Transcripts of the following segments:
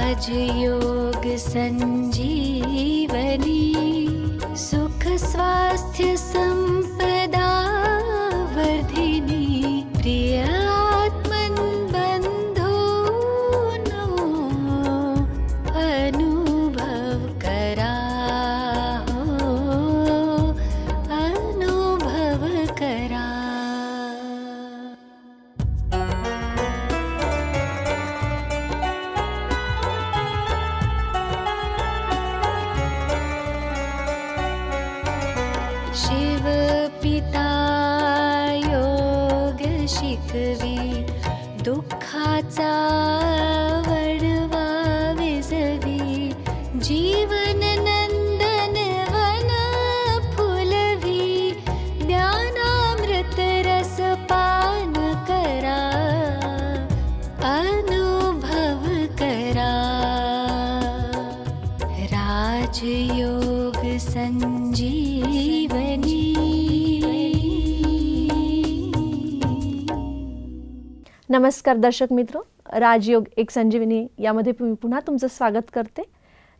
राजयोग संजीवनी सुख स्वास्थ्य संपदा वर्धिनी प्रिय आत्मन बंधो नो अनुभव करा हो अनुभव करा। शिव पिता योग शिकवी दुःखाचा वडवा विझवी जीवन नंदन वन फुलवी ज्ञानामृत रस पान करा अनुभव करा। राजयोग संजीवनी। नमस्कार दर्शक मित्र, राजयोग एक संजीवनी यामध्ये पुन्हा तुमचं स्वागत करते।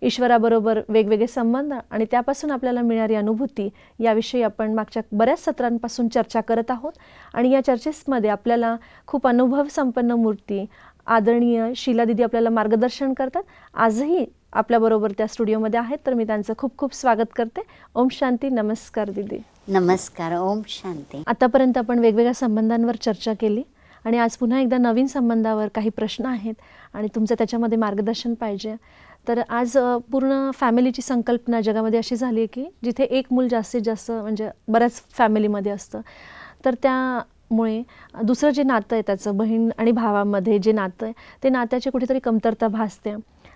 ईश्वराबरोबर वेगवेगळे संबंध आणि त्यापासून आपल्याला मिळणारी अनुभूती याविषयी आपण मागच्या बऱ्याच सत्रांपासून चर्चा करत आहोत आणि या चर्चेमध्ये आपल्याला खूप अनुभव संपन्न मूर्ती आदरणीय शीला दीदी आपल्याला मार्गदर्शन करतात। आजही आपल्याबरोबर त्या स्टुडिओमध्ये आहेत, तर मी त्यांचं खूप खूप स्वागत करते। ओम शांती। नमस्कार दीदी। नमस्कार। ओम शांती। आतापर्यंत आपण वेगवेगळ्या संबंधांवर चर्चा केली आणि आज पुन्हा एकदा नवीन संबंधावर काही प्रश्न आहेत आणि तुमचं त्याच्यामध्ये मार्गदर्शन पाहिजे। तर आज पूर्ण फॅमिलीची संकल्पना जगामध्ये अशी झाली आहे की जिथे एक मूल जास्तीत जास्त म्हणजे बऱ्याच फॅमिलीमध्ये असतं, तर त्यामुळे दुसरं जे नातं आहे त्याचं बहीण आणि भावामध्ये जे नातं आहे ते नात्याची कुठेतरी कमतरता भासते।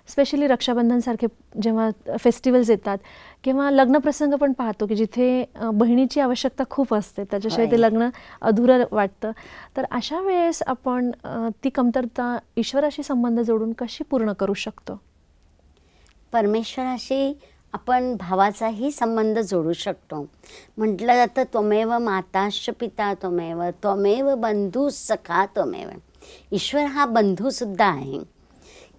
स्पेशली रक्षाबंधनसारखे जेव्हा फेस्टिवल्स येतात किंवा लग्नप्रसंग पण पाहतो की जिथे बहिणीची आवश्यकता खूप असते, त्याच्याशिवाय ते लग्न अधुरं वाटतं। तर अशा वेळेस आपण ती कमतरता ईश्वराशी संबंध जोडून कशी पूर्ण करू शकतो? परमेश्वराशी आपण भावाचाही संबंध जोडू शकतो। म्हटलं जातं त्वमेव माताश्च पिता त्वमेव त्वमेव बंधू सखा त्वमेव। ईश्वर हा बंधूसुद्धा आहे,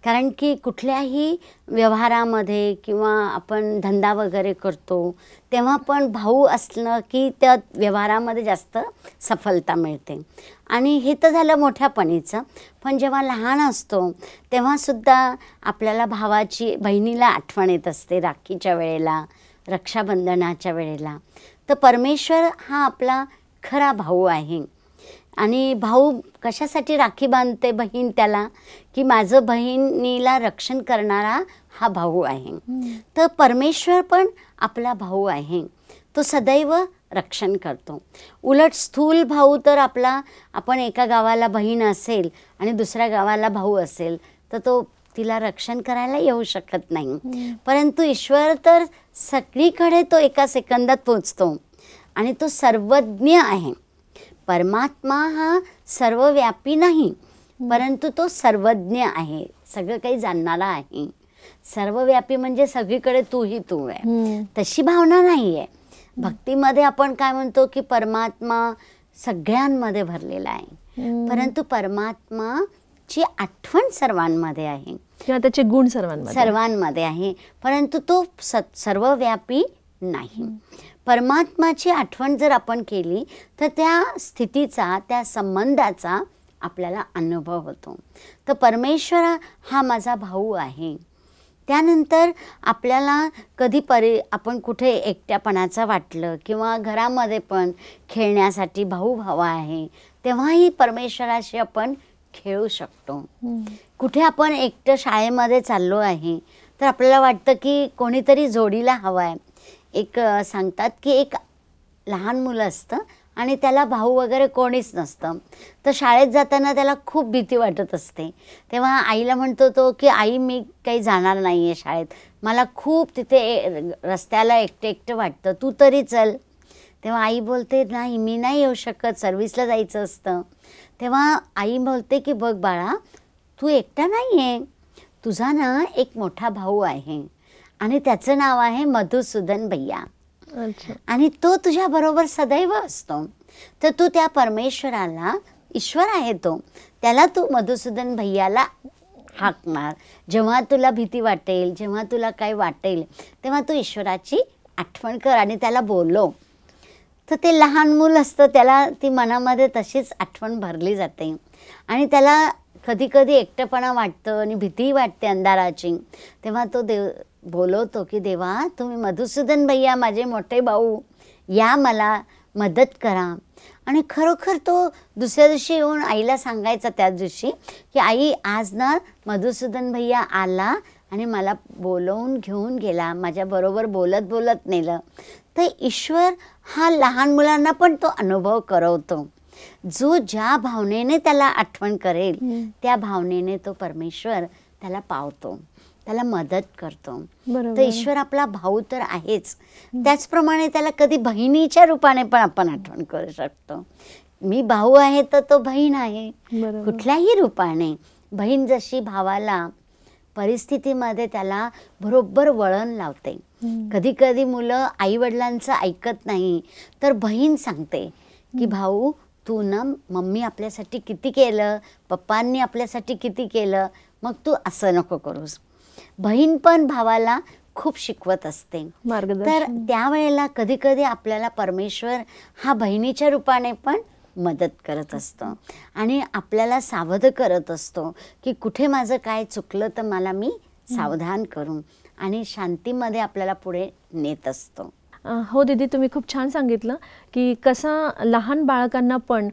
कारण की कुठल्याही व्यवहारामध्ये किंवा आपण धंदा वगैरे करतो तेव्हा पण भाऊ असलं की त्या व्यवहारामध्ये जास्त सफलता मिळते। आणि हे तर झालं मोठ्यापणीचं, पण जेव्हा लहान असतो तेव्हासुद्धा आपल्याला भावाची बहिणीला आठवण येत असते राखीच्या वेळेला, रक्षाबंधनाच्या वेळेला। तर परमेश्वर हा आपला खरा भाऊ आहे आणि भाऊ कशासाठी राखी बांधते बहीण त्याला, की माझं बहिणीला रक्षण करणारा हा भाऊ आहे। तर परमेश्वर पण आपला भाऊ आहे, तो सदैव रक्षण करतो। उलट स्थूल भाऊ तर आपला, आपण एका गावाला बहीण असेल आणि दुसऱ्या गावाला भाऊ असेल तर तो तिला रक्षण करायला येऊ शकत नाही। परंतु ईश्वर तर सगळीकडे तो एका सेकंदात पोचतो आणि तो सर्वज्ञ आहे। परमात्मा हा सर्वव्यापी नाही, परंतु तो सर्वज्ञ आहे, सगळं काही जाणणारा आहे। सर्वव्यापी म्हणजे सगळीकडे तूही तू आहे, तशी भावना नाही आहे। भक्तीमध्ये आपण काय म्हणतो की परमात्मा सगळ्यांमध्ये भरलेला आहे, परंतु परमात्माची आठवण सर्वांमध्ये आहे किंवा त्याचे गुण सर्वांमध्ये आहे, परंतु तो सर्वव्यापी नाही। परमात्माची आठवण जर आपण केली तर त्या स्थितीचा, त्या संबंधाचा आपल्याला अनुभव होतो। तर परमेश्वर हा माझा भाऊ आहे। त्यानंतर आपल्याला कधी आपण कुठे एकट्यापणाचं वाटलं किंवा घरामध्ये पण खेळण्यासाठी भाऊ हवा आहे, तेव्हाही परमेश्वराशी आपण खेळू शकतो। कुठे आपण एकटं शाळेमध्ये चाललो आहे तर आपल्याला वाटतं की कोणीतरी जोडीला हवं आहे। एक सांगतात की एक लहान मुलं असतं आणि त्याला भाऊ वगैरे कोणीच नसतं, तर शाळेत जाताना त्याला खूप भीती वाटत असते। तेव्हा आईला म्हणतो तो की आई मी काही जाणार नाही आहे शाळेत, मला खूप तिथे रस्त्याला एकटं एकटं वाटतं, तू तरी चल। तेव्हा आई बोलते नाही मी नाही येऊ शकत, सर्व्हिसला जायचं असतं। तेव्हा आई बोलते की बघ बाळा, तू एकटा नाही आहे, तुझा ना एक मोठा भाऊ आहे आणि त्याचं नाव आहे मधुसूदन भैया, आणि तो तुझ्या बरोबर सदैव असतो। तर तू त्या परमेश्वराला, ईश्वर आहे तो, त्याला तू मधुसूदन भैयाला हाक मार. जेव्हा तुला भीती वाटेल, जेव्हा तुला काय वाटेल, तेव्हा तू ईश्वराची आठवण कर आणि त्याला बोलव. तर ते लहान मूल असतं, त्याला ती मनामध्ये तशीच आठवण भरली जाते आणि त्याला कधी कधी एकटेपणा वाटतं आणि भीती वाटते अंधाराची. तेव्हा तो बोलवतो की देवा, तुम्ही मधुसूदन भैया, माझे मोठे भाऊ, या मला मदत करा. आणि खरोखर तो दुसऱ्या दिवशी येऊन आईला सांगायचा त्याच दिवशी की आई, आज ना मधुसूदन भैया आला आणि मला बोलवून घेऊन गेला, माझ्याबरोबर बोलत बोलत नेलं. तर ईश्वर हा लहान मुलांना पण तो अनुभव करवतो. जो ज्या भावनेने त्याला आठवण करेल त्या भावनेने तो परमेश्वर त्याला पावतो, त्याला मदत करतो. तर ईश्वर आपला भाऊ तर आहेच, त्याचप्रमाणे त्याला कधी बहिणीच्या रूपाने पण आपण आठवण करू शकतो. मी भाऊ आहे तर तो बहीण आहे. कुठल्याही रूपाने बहीण जशी भावाला परिस्थितीमध्ये त्याला बरोबर वळण लावते. कधी कधी मुलं आई वडिलांचं ऐकत नाही, तर बहीण सांगते की भाऊ, तू ना, मम्मी आपल्यासाठी किती केलं, पप्पांनी आपल्यासाठी किती केलं, मग तू असं नको करूस. बहीण पण भावाला खूप शिकवत असते. तर त्यावेळेला कधी कधी आपल्याला परमेश्वर हा बहिणीच्या रूपाने पण मदत करत असतो आणि आपल्याला सावध करत असतो की कुठे माझं काय चुकलं तर मला मी सावधान करू, आणि शांतीमध्ये आपल्याला पुढे नेत असतो. हो दीदी, तुम्ही खूप छान सांगितलं की कसा लहान बाळकांना पण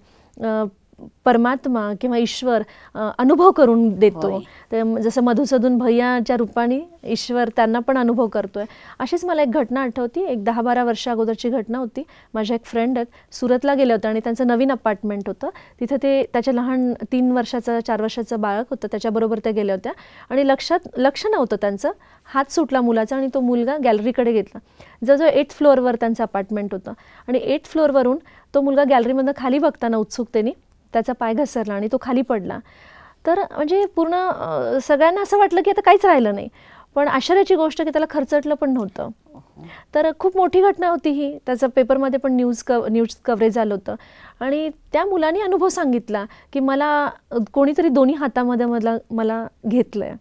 परमात्मा किंवा ईश्वर अनुभव करून देतो. तर जसं मधुसूदन भैयाच्या रूपाने ईश्वर त्यांना पण अनुभव करतोय. अशीच मला एक घटना आठवती. एक 10-12 वर्षा अगोदरची घटना होती. माझ्या एक फ्रेंड आहेत, सुरतला गेले होते आणि त्यांचं नवीन अपार्टमेंट होतं. तिथं ते त्याच्या लहान 3 वर्षाचं 4 वर्षाचं बाळक होतं, त्याच्याबरोबर त्या गेल्या होत्या आणि लक्ष नव्हतं त्यांचं. हात सुटला मुलाचा आणि तो मुलगा गॅलरीकडे घेतला. जवळजवळ 8th फ्लोअरवर त्यांचं अपार्टमेंट होतं आणि 8th फ्लोअरवरून तो मुलगा गॅलरीमधनं खाली बघताना उत्सुकतेने त्याचा पाय घसरला आणि तो खाली पडला. तर म्हणजे पूर्ण सगळ्यांना असं वाटलं की आता काहीच राहिलं नाही. पण आश्चर्याची गोष्ट की त्याला खरचटलं पण नव्हतं. तर खूप मोठी घटना होती ही. त्याचं पेपरमध्ये पण न्यूज कव्हरेज झालं होतं आणि त्या मुलाने अनुभव सांगितला की मला कोणीतरी दोन्ही हातामध्ये मला घेतलंय.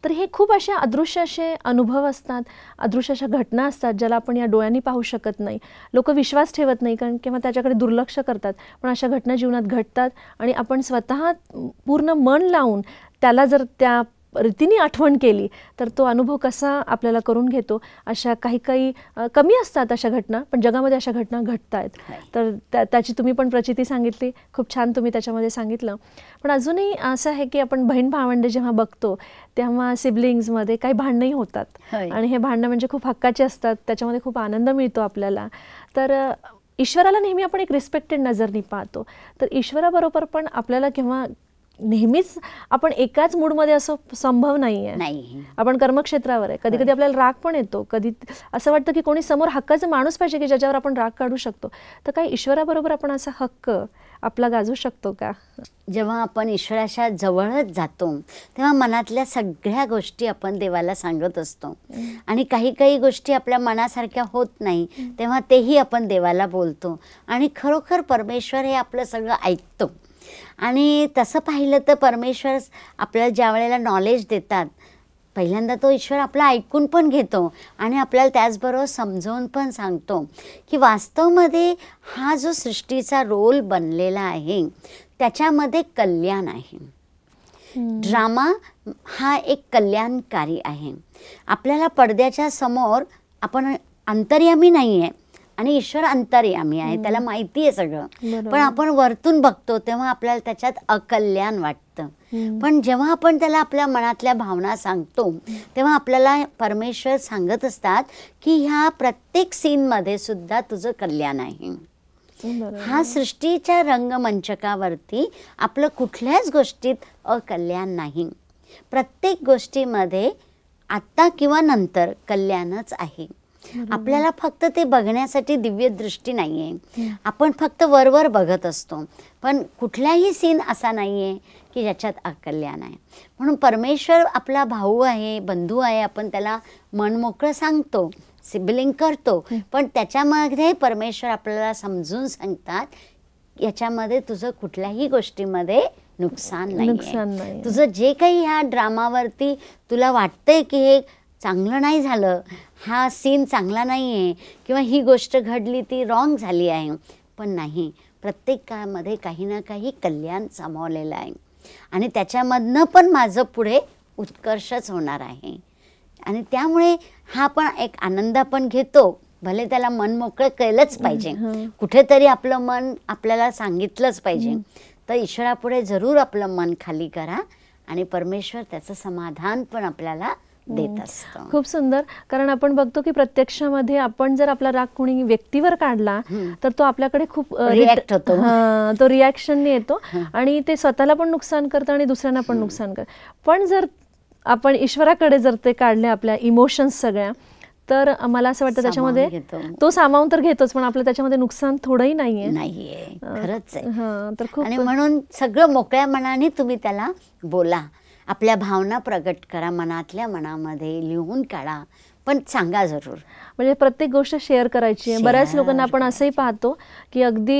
तर हे खूप अशा अदृश्य असे अनुभव असतात, अदृश्य अशा घटना असतात ज्याला आपण या डोळ्यांनी पाहू शकत नाही. लोक विश्वास ठेवत नाही कारण किंवा त्याच्याकडे दुर्लक्ष करतात. पण अशा घटना जीवनात घडतात आणि आपण स्वतः पूर्ण मन लावून त्याला जर त्या रीतीने आठवण केली तर तो अनुभव कसा आपल्याला करून घेतो. अशा काही कमी असतात अशा घटना, पण जगामध्ये अशा घटना घडत आहेत. तर त्याची तुम्ही पण प्रचिती सांगितली, खूप छान तुम्ही त्याच्यामध्ये सांगितलं. पण अजूनही असं आहे की आपण बहीण भावंडे जेव्हा बघतो तेव्हा सिबलिंग्समध्ये काही भांडणंही होतात आणि हे भांडणं म्हणजे खूप हक्काचे असतात, त्याच्यामध्ये खूप आनंद मिळतो आपल्याला. तर ईश्वराला नेहमी आपण एक रिस्पेक्टेड नजरनी पाहतो. तर ईश्वराबरोबर पण आपल्याला किंवा नेहमीच आपण एकाच मूडमध्ये असं संभव नाही. आपण कर्मक्षेत्रावर आहे. कधी कधी आपल्याला राग पण येतो, कधी असं वाटतं की कोणी समोर हक्काचा माणूस पाहिजे की ज्याच्यावर आपण राग काढू शकतो. तर काही ईश्वराबरोबर आपण असा हक्क आपला गाजू शकतो का? जेव्हा आपण ईश्वराच्या जवळच जातो तेव्हा मनातल्या सगळ्या गोष्टी आपण देवाला सांगत असतो आणि काही गोष्टी आपल्या मनासारख्या होत नाही तेव्हा तेही आपण देवाला बोलतो आणि खरोखर परमेश्वर हे आपलं सगळं ऐकतो. आणि तसं पाहिलं तर परमेश्वर आपल्याला ज्या वेळेला नॉलेज देतात, पहिल्यांदा तो ईश्वर आपला ऐकून पण घेतो आणि आपल्याला त्याचबरोबर समजावून पण सांगतो की वास्तवमध्ये हा जो सृष्टीचा रोल बनलेला आहे त्याच्यामध्ये कल्याण आहे. ड्रामा हा एक कल्याणकारी आहे. आपल्याला पडद्याच्या समोर आपण अंतर्यामी नाही आहे आणि ईश्वर अंतर्यामी आहे, त्याला माहिती आहे सगळं. पण आपण वरतून बघतो तेव्हा आपल्याला त्याच्यात अकल्याण वाटतं. पण जेव्हा आपण त्याला आपल्या मनातल्या भावना सांगतो तेव्हा आपल्याला परमेश्वर सांगत असतात की ह्या प्रत्येक सीनमध्ये सुद्धा तुझं कल्याण आहे. हा सृष्टीच्या रंगमंचकावरती आपलं कुठल्याच गोष्टीत अकल्याण नाही. प्रत्येक गोष्टीमध्ये आत्ता किंवा नंतर कल्याणच आहे. आपल्याला फक्त ते बघण्यासाठी दिव्य दृष्टी नाही आहे. आपण फक्त वरवर बघत असतो, पण कुठलाही सीन असा नाही आहे की ज्याच्यात अकल्याण आहे. म्हणून परमेश्वर आपला भाऊ आहे, बंधू आहे. आपण त्याला मनमोकळं सांगतो, सिबलिंग करतो, पण त्याच्यामध्ये परमेश्वर आपल्याला समजून सांगतात याच्यामध्ये तुझं कुठल्याही गोष्टीमध्ये नुकसान नुकसान नाही. नाहीये. तुझं जे काही ह्या ड्रामावरती तुला वाटतंय की हे चांगलं नाही झालं, हा सीन चांगला नाही आहे किंवा ही गोष्ट घडली ती रॉंग झाली आहे, पण नाही, प्रत्येक काळामध्ये काही ना काही कल्याण सामावलेलं आहे आणि त्याच्यामधनं पण माझं पुढे उत्कर्षच होणार आहे. आणि त्यामुळे हा पण एक आनंद आपण घेतो. भले त्याला मन मोकळं केलंच पाहिजे, कुठेतरी आपलं मन आपल्याला सांगितलंच पाहिजे. तर ईश्वरापुढे जरूर आपलं मन खाली करा आणि परमेश्वर त्याचं समाधान पण आपल्याला देत असतो. खूप सुंदर. कारण आपण बघतो की प्रत्यक्षामध्ये आपण जर आपला राग कोणी व्यक्तीवर काढला तर तो आपल्याकडे खूप रिॲक्ट होतो. तो रिॲक्शनने येतो आणि ते स्वतःला पण नुकसान करतं आणि दुसऱ्यांना पण नुकसान करतं. पण जर आपण ईश्वराकडे जर ते काढले आपल्या इमोशन्स सगळ्या, तर मला असं वाटतं त्याच्यामध्ये तो सामावून तर घेतोच, पण आपलं त्याच्यामध्ये नुकसान थोडंही नाहीये. खरंच आहे. तर खूप आणि म्हणून सगळं मोकळ्या मनाने तुम्ही त्याला बोला, आपल्या भावना प्रगट करा, मनातल्या मनामध्ये लिहून काढा, पण सांगा जरूर. म्हणजे प्रत्येक गोष्ट शेअर करायची आहे. बऱ्याच लोकांना आपण असंही पाहतो की अगदी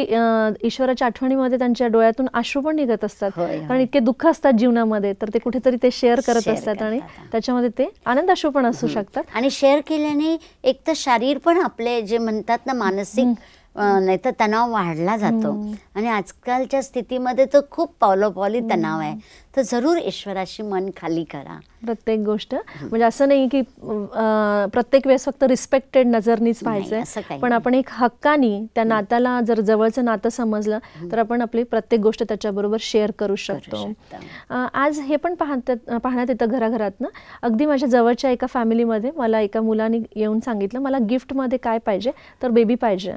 ईश्वराच्या आठवणीमध्ये त्यांच्या डोळ्यातून अश्रू पण निघत असतात, कारण इतके दुःख असतात जीवनामध्ये, तर ते कुठेतरी ते शेअर करत असतात आणि त्याच्यामध्ये ते आनंद अश्रू पण असू शकतात. आणि शेअर केल्याने एक तर शरीर पण आपले जे म्हणतात ना मानसिक नाही तर तणाव वाढला जातो आणि आजकालच्या स्थितीमध्ये तो खूप पावलोपावली तणाव आहे. तर जरूर ईश्वराशी मन खाली करा प्रत्येक गोष्ट. म्हणजे असं नाही की प्रत्येक वेळेस फक्त रिस्पेक्टेड नजरनीच पाहायचंय, पण आपण एक हक्कानी त्या नात्याला जर जवळचं नातं समजलं तर आपण आपली प्रत्येक गोष्ट त्याच्याबरोबर शेअर करू शकतो. आज हे पण पाहण्यात येतं घराघरातनं. अगदी माझ्या जवळच्या एका फॅमिलीमध्ये मला एका मुलाने येऊन सांगितलं, मला गिफ्टमध्ये काय पाहिजे, तर बेबी पाहिजे.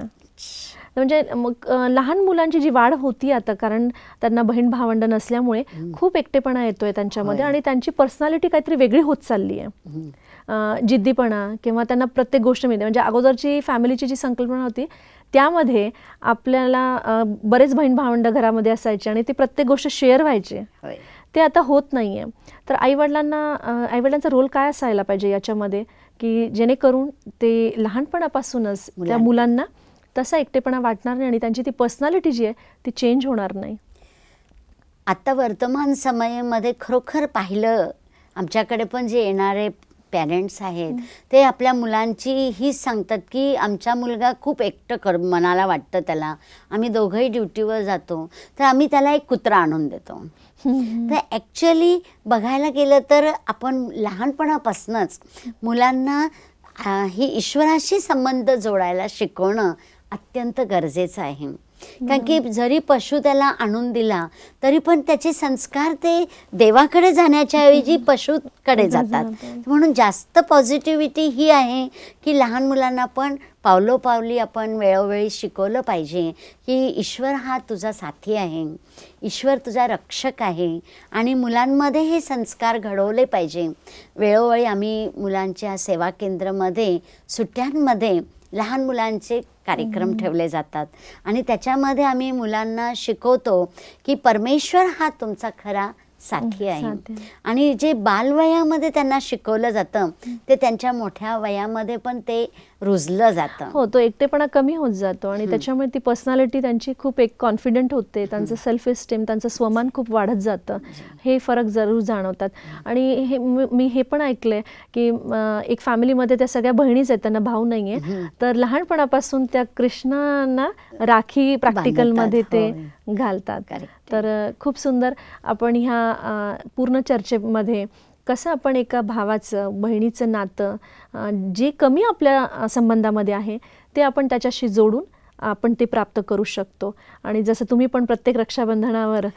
म्हणजे मग लहान मुलांची जी वाढ होती आता, कारण त्यांना बहीण भावंड नसल्यामुळे खूप एकटेपणा येतोय त्यांच्यामध्ये आणि त्यांची पर्सनॅलिटी काहीतरी वेगळी होत चालली आहे. जिद्दीपणा किंवा त्यांना प्रत्येक गोष्ट मिळते. म्हणजे अगोदरची फॅमिलीची जी संकल्पना होती त्यामध्ये आपल्याला बरेच बहीण भावंड घरामध्ये असायचे आणि ती प्रत्येक गोष्ट शेअर व्हायची, ते आता होत नाहीये. तर आईवडिलांचा रोल काय असायला पाहिजे याच्यामध्ये, की जेणेकरून ते लहानपणापासूनच त्या मुलांना तसा एकटेपणा वाटणार नाही आणि त्यांची ती पर्सनॅलिटी जी आहे ती चेंज होणार नाही. आता वर्तमान समयामध्ये खरोखर पाहिलं, आमच्याकडे पण जे येणारे पॅरेंट्स आहेत ते आपल्या मुलांची हीच सांगतात की आमचा मुलगा खूप एकटं मनाला वाटतं त्याला, आम्ही दोघंही ड्युटीवर जातो, तर आम्ही त्याला एक कुत्रा आणून देतो. तर ॲक्च्युअली बघायला गेलं तर आपण लहानपणापासूनच मुलांना ही ईश्वराशी संबंध जोडायला शिकवणं अत्यंत गरजेचं आहे. कारण की जरी पशु त्याला आणून दिला तरी पण त्याचे संस्कार ते देवाकडे जाण्याच्या ऐवजी पशुकडे जातात. म्हणून जास्त पॉझिटिव्हिटी ही आहे की लहान मुलांना पण पावलोपावली आपण वेळोवेळी शिकवलं पाहिजे की ईश्वर हा तुझा साथी आहे, ईश्वर तुझा रक्षक आहे आणि मुलांमध्ये हे संस्कार घडवले पाहिजे. वेळोवेळी आम्ही मुलांच्या सेवा केंद्रामध्ये सुट्ट्यांमध्ये लहान मुलांचे कार्यक्रम ठेवले जातात आणि त्याच्यामध्ये आम्ही मुलांना शिकवतो की परमेश्वर हा तुमचा खरा साथी आहे. आणि जे बालवयामध्ये त्यांना शिकवलं जातं ते त्यांच्या मोठ्या वयामध्ये पण ते रुजलं जातं. हो, तो एकटेपणा कमी होत जातो आणि त्याच्यामुळे ती पर्सनॅलिटी त्यांची खूप एक कॉन्फिडंट होते, त्यांचं सेल्फ इस्टीम, त्यांचं स्वमान खूप वाढत जातं. हे फरक जरूर जाणवतात. आणि मी हे पण ऐकलंय की एक फॅमिलीमध्ये त्या सगळ्या बहिणीच आहेत, त्यांना भाऊ नाहीये, तर लहानपणापासून त्या कृष्णांना राखी प्रॅक्टिकलमध्ये ते घालतात. तर खूप सुंदर. आपण ह्या पूर्ण चर्चेमध्ये कसं आपण एका भावाचं बहिणीचं नातं जे कमी आपल्या संबंधामध्ये आहे ते आपण त्याच्याशी जोडून आपण ते प्राप्त करू शकतो. आणि जसं तुम्ही पण प्रत्येक रक्षाबंधनावर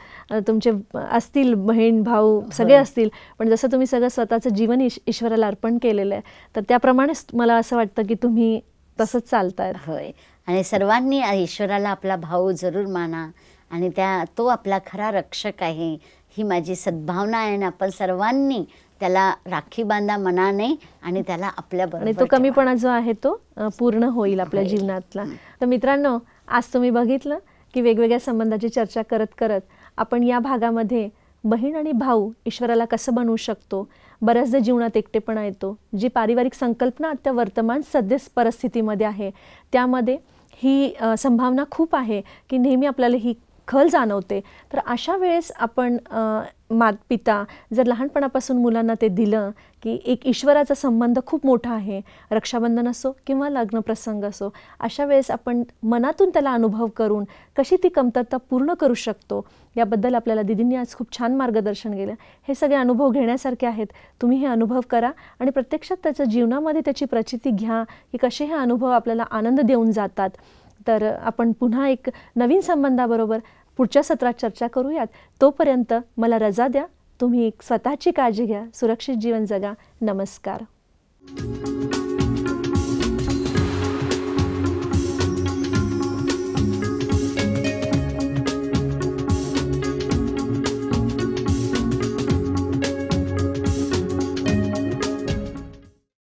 तुमचे असतील बहीण भाऊ सगळे असतील, पण जसं तुम्ही सगळं स्वतःचं जीवन ईश्वराला अर्पण केलेलं आहे, तर त्याप्रमाणेच मला असं वाटतं की तुम्ही तसंच चालताय. होय, आणि सर्वांनी ईश्वराला आपला भाऊ जरूर माना आणि तो आपला खरा रक्षक आहे ही माझी सद्भावना आहे. आणि आपण सर्वांनी त्याला राखी बांधा मनाने आणि त्याला आपल्याबरोबर, आणि तो कमीपणा जो आहे तो पूर्ण होईल आपल्या जीवनातला. तर मित्रांनो, आज तुम्ही बघितलं की वेगवेगळ्या संबंधाची चर्चा करत करत आपण या भागामध्ये बहीण आणि भाऊ ईश्वराला कसं बनवू शकतो. बऱ्याचदा जीवनात एकटेपणा येतो, जी पारिवारिक संकल्पना आता वर्तमान सद्य परिस्थितीमध्ये आहे त्यामध्ये ही संभावना खूप आहे की नेहमी आपल्याला ही खल जाणवते. तर अशा वेळेस आपण पिता जर लहानपणापासून मुलांना ते दिलं की एक ईश्वराचा संबंध खूप मोठा आहे, रक्षाबंधन असो किंवा लग्नप्रसंग असो, अशा वेळेस आपण मनातून त्याला अनुभव करून कशी ती कमतरता पूर्ण करू शकतो याबद्दल आपल्याला दीदींनी आज खूप छान मार्गदर्शन केलं. हे सगळे अनुभव घेण्यासारखे आहेत. तुम्ही हे अनुभव करा आणि प्रत्यक्षात त्याच्या जीवनामध्ये त्याची प्रचिती घ्या की कसे हे अनुभव आपल्याला आनंद देऊन जातात. तर आपण पुन्हा एक नवीन संबंधाबरोबर पुढच्या सत्रात चर्चा करूयात. तोपर्यंत मला रजा द्या. तुम्ही स्वतःची काळजी घ्या, सुरक्षित जीवन जगा. नमस्कार.